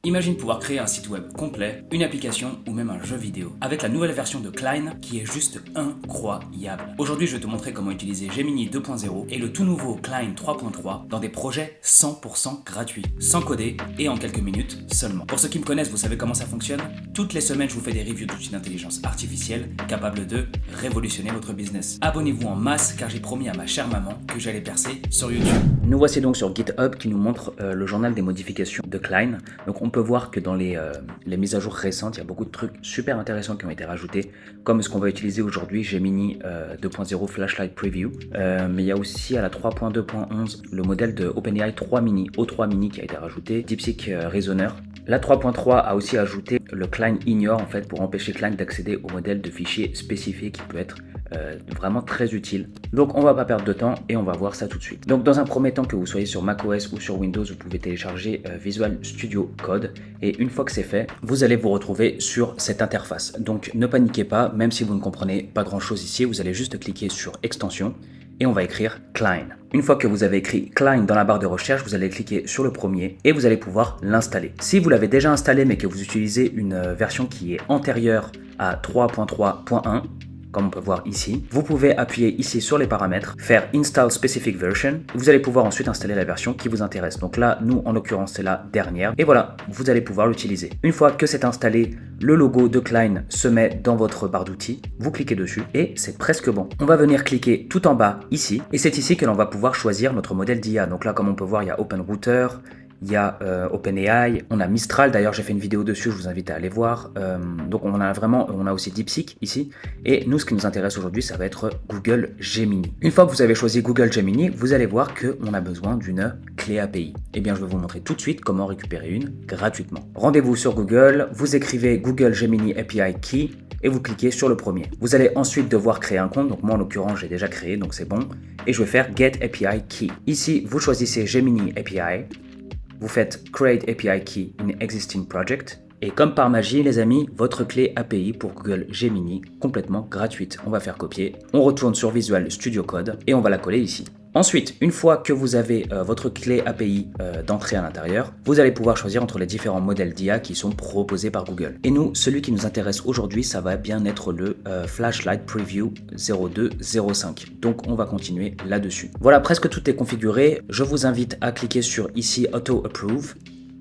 Imagine pouvoir créer un site web complet, une application ou même un jeu vidéo avec la nouvelle version de Klein qui est juste incroyable. Aujourd'hui, je vais te montrer comment utiliser Gemini 2.0 et le tout nouveau Klein 3.3 dans des projets 100% gratuits, sans coder et en quelques minutes seulement. Pour ceux qui me connaissent, vous savez comment ça fonctionne? Toutes les semaines, je vous fais des reviews d'outils d'intelligence artificielle capables de révolutionner votre business. Abonnez-vous en masse car j'ai promis à ma chère maman que j'allais percer sur YouTube. Nous voici donc sur GitHub qui nous montre le journal des modifications de Klein. Donc on peut voir que dans les mises à jour récentes, il y a beaucoup de trucs super intéressants qui ont été rajoutés, comme ce qu'on va utiliser aujourd'hui, Gemini 2.0 Flashlight Preview. Mais il y a aussi à la 3.2.11 le modèle de OpenAI 3 mini, O3 mini qui a été rajouté, DeepSeek Reasoner. La 3.3 a aussi ajouté le Klein Ignore en fait pour empêcher Klein d'accéder au modèle de fichiers spécifiques qui peut être vraiment très utile. Donc on va pas perdre de temps et on va voir ça tout de suite. Donc dans un premier temps, que vous soyez sur macOS ou sur Windows, vous pouvez télécharger Visual Studio Code et une fois que c'est fait, vous allez vous retrouver sur cette interface. Donc ne paniquez pas, même si vous ne comprenez pas grand chose ici, vous allez juste cliquer sur extension et on va écrire Klein. Une fois que vous avez écrit Klein dans la barre de recherche, vous allez cliquer sur le premier et vous allez pouvoir l'installer. Si vous l'avez déjà installé mais que vous utilisez une version qui est antérieure à 3.3.1, comme on peut voir ici, vous pouvez appuyer ici sur les paramètres, faire Install Specific Version, vous allez pouvoir ensuite installer la version qui vous intéresse. Donc là, nous en l'occurrence c'est la dernière, et voilà, vous allez pouvoir l'utiliser. Une fois que c'est installé, le logo de Klein se met dans votre barre d'outils, vous cliquez dessus et c'est presque bon. On va venir cliquer tout en bas ici, et c'est ici que l'on va pouvoir choisir notre modèle d'IA. Donc là, comme on peut voir, il y a OpenRouter, il y a OpenAI, on a Mistral, d'ailleurs j'ai fait une vidéo dessus, je vous invite à aller voir. Donc on a aussi DeepSeek ici, et nous ce qui nous intéresse aujourd'hui ça va être Google Gemini. Une fois que vous avez choisi Google Gemini, vous allez voir qu'on a besoin d'une clé API. Et bien je vais vous montrer tout de suite comment récupérer une gratuitement. Rendez-vous sur Google, vous écrivez Google Gemini API Key, et vous cliquez sur le premier. Vous allez ensuite devoir créer un compte, donc moi en l'occurrence j'ai déjà créé, donc c'est bon, et je vais faire Get API Key. Ici vous choisissez Gemini API, vous faites Create API Key in Existing Project et comme par magie les amis, votre clé API pour Google Gemini complètement gratuite. On va faire copier, on retourne sur Visual Studio Code et on va la coller ici. Ensuite, une fois que vous avez votre clé API d'entrée à l'intérieur, vous allez pouvoir choisir entre les différents modèles d'IA qui sont proposés par Google. Et nous, celui qui nous intéresse aujourd'hui, ça va bien être le Flashlight Preview 0205. Donc on va continuer là-dessus. Voilà, presque tout est configuré. Je vous invite à cliquer sur ici Auto Approve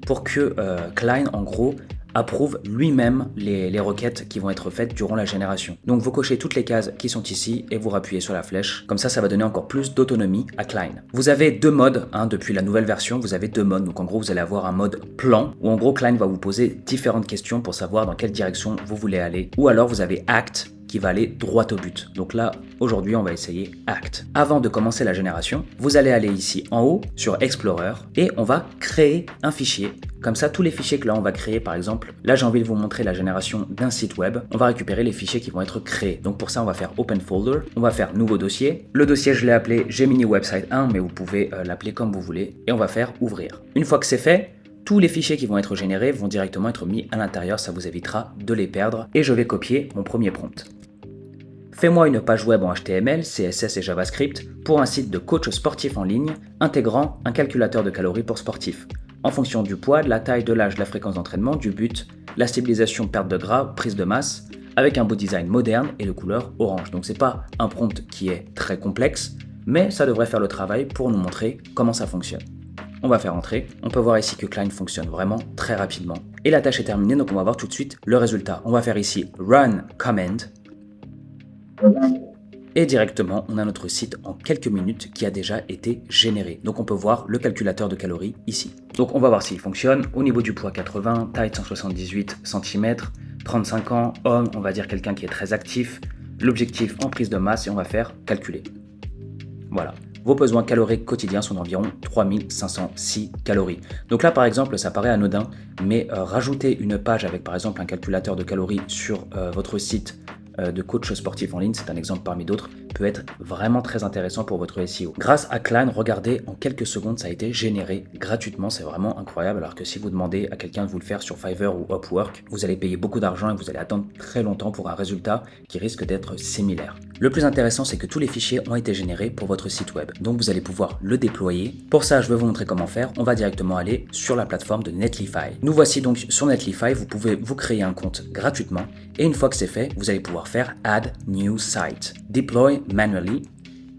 pour que Klein, en gros, approuve lui-même les requêtes qui vont être faites durant la génération. Donc vous cochez toutes les cases qui sont ici et vous rappuyez sur la flèche. Comme ça va donner encore plus d'autonomie à Klein. Vous avez deux modes, depuis la nouvelle version, vous avez deux modes. Donc en gros, vous allez avoir un mode plan où en gros Klein va vous poser différentes questions pour savoir dans quelle direction vous voulez aller. Ou alors vous avez Act qui va aller droit au but. Donc là, aujourd'hui, on va essayer Act. Avant de commencer la génération, vous allez aller ici en haut sur Explorer et on va créer un fichier. Comme ça, tous les fichiers que là on va créer, par exemple, là j'ai envie de vous montrer la génération d'un site web, on va récupérer les fichiers qui vont être créés. Donc pour ça, on va faire Open Folder, on va faire Nouveau dossier. Le dossier, je l'ai appelé Gemini Website 1, mais vous pouvez l'appeler comme vous voulez. Et on va faire Ouvrir. Une fois que c'est fait, tous les fichiers qui vont être générés vont directement être mis à l'intérieur, ça vous évitera de les perdre. Et je vais copier mon premier prompt. Fais-moi une page web en HTML, CSS et JavaScript pour un site de coach sportif en ligne intégrant un calculateur de calories pour sportifs, en fonction du poids, de la taille, de l'âge, de la fréquence d'entraînement, du but, la stabilisation, perte de gras, prise de masse, avec un beau design moderne et de couleur orange. Donc c'est pas un prompt qui est très complexe, mais ça devrait faire le travail pour nous montrer comment ça fonctionne. On va faire entrer, on peut voir ici que Klein fonctionne vraiment très rapidement. Et la tâche est terminée, donc on va voir tout de suite le résultat. On va faire ici Run Command. Et directement, on a notre site en quelques minutes qui a déjà été généré. Donc on peut voir le calculateur de calories ici. Donc on va voir s'il fonctionne. Au niveau du poids 80, taille 178 cm, 35 ans, homme, on va dire quelqu'un qui est très actif. L'objectif en prise de masse et on va faire calculer. Voilà. Vos besoins caloriques quotidiens sont d'environ 3506 calories. Donc là, par exemple, ça paraît anodin, mais rajouter une page avec, par exemple, un calculateur de calories sur votre site de coach sportif en ligne, c'est un exemple parmi d'autres, peut être vraiment très intéressant pour votre SEO. Grâce à Klein, regardez, en quelques secondes, ça a été généré gratuitement. C'est vraiment incroyable. Alors que si vous demandez à quelqu'un de vous le faire sur Fiverr ou Upwork, vous allez payer beaucoup d'argent et vous allez attendre très longtemps pour un résultat qui risque d'être similaire. Le plus intéressant, c'est que tous les fichiers ont été générés pour votre site web. Donc vous allez pouvoir le déployer. Pour ça, je vais vous montrer comment faire. On va directement aller sur la plateforme de Netlify. Nous voici donc sur Netlify. Vous pouvez vous créer un compte gratuitement. Et une fois que c'est fait, vous allez pouvoir faire Add New Site, Deploy Manually.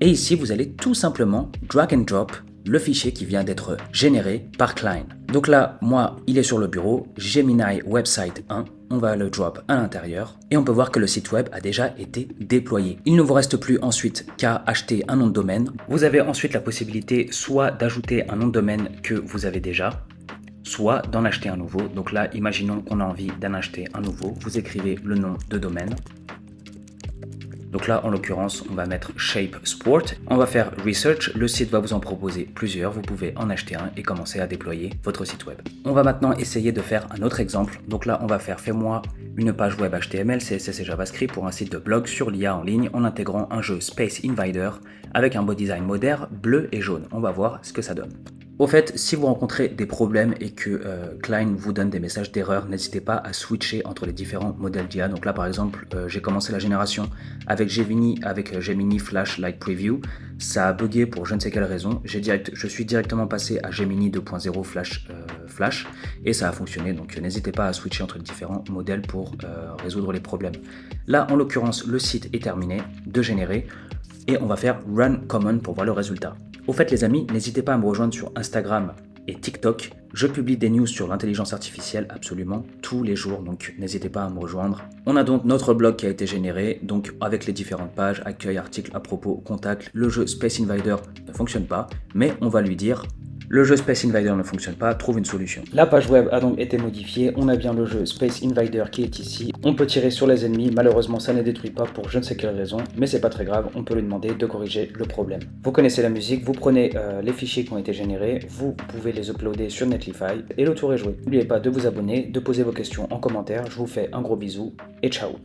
Et ici, vous allez tout simplement drag and drop le fichier qui vient d'être généré par Klein. Donc là, moi, il est sur le bureau, Gemini Website 1, on va le drop à l'intérieur et on peut voir que le site web a déjà été déployé. Il ne vous reste plus ensuite qu'à acheter un nom de domaine. Vous avez ensuite la possibilité soit d'ajouter un nom de domaine que vous avez déjà, soit d'en acheter un nouveau. Donc là, imaginons qu'on a envie d'en acheter un nouveau. Vous écrivez le nom de domaine. Donc là, en l'occurrence, on va mettre Shape Sport. On va faire Research. Le site va vous en proposer plusieurs. Vous pouvez en acheter un et commencer à déployer votre site web. On va maintenant essayer de faire un autre exemple. Donc là, on va faire Fais-moi une page web HTML, CSS et JavaScript pour un site de blog sur l'IA en ligne en intégrant un jeu Space Invader avec un beau design moderne bleu et jaune. On va voir ce que ça donne. Au fait, si vous rencontrez des problèmes et que Klein vous donne des messages d'erreur, n'hésitez pas à switcher entre les différents modèles d'IA. Donc là, par exemple, j'ai commencé la génération avec Gemini Flash Light Preview. Ça a bugué pour je ne sais quelle raison. Je suis directement passé à Gemini 2.0 Flash et ça a fonctionné. Donc n'hésitez pas à switcher entre les différents modèles pour résoudre les problèmes. Là, en l'occurrence, le site est terminé de générer et on va faire Run Common pour voir le résultat. Au fait les amis, n'hésitez pas à me rejoindre sur Instagram et TikTok. Je publie des news sur l'intelligence artificielle absolument tous les jours, donc n'hésitez pas à me rejoindre. On a donc notre blog qui a été généré, donc avec les différentes pages, accueil, articles, à propos, contact. Le jeu Space Invader ne fonctionne pas, mais on va lui dire le jeu Space Invader ne fonctionne pas, trouve une solution. La page web a donc été modifiée, on a bien le jeu Space Invader qui est ici. On peut tirer sur les ennemis, malheureusement ça ne détruit pas pour je ne sais quelle raison, mais c'est pas très grave, on peut lui demander de corriger le problème. Vous connaissez la musique, vous prenez les fichiers qui ont été générés, vous pouvez les uploader sur Netlify et le tour est joué. N'oubliez pas de vous abonner, de poser vos questions en commentaire, je vous fais un gros bisou et ciao.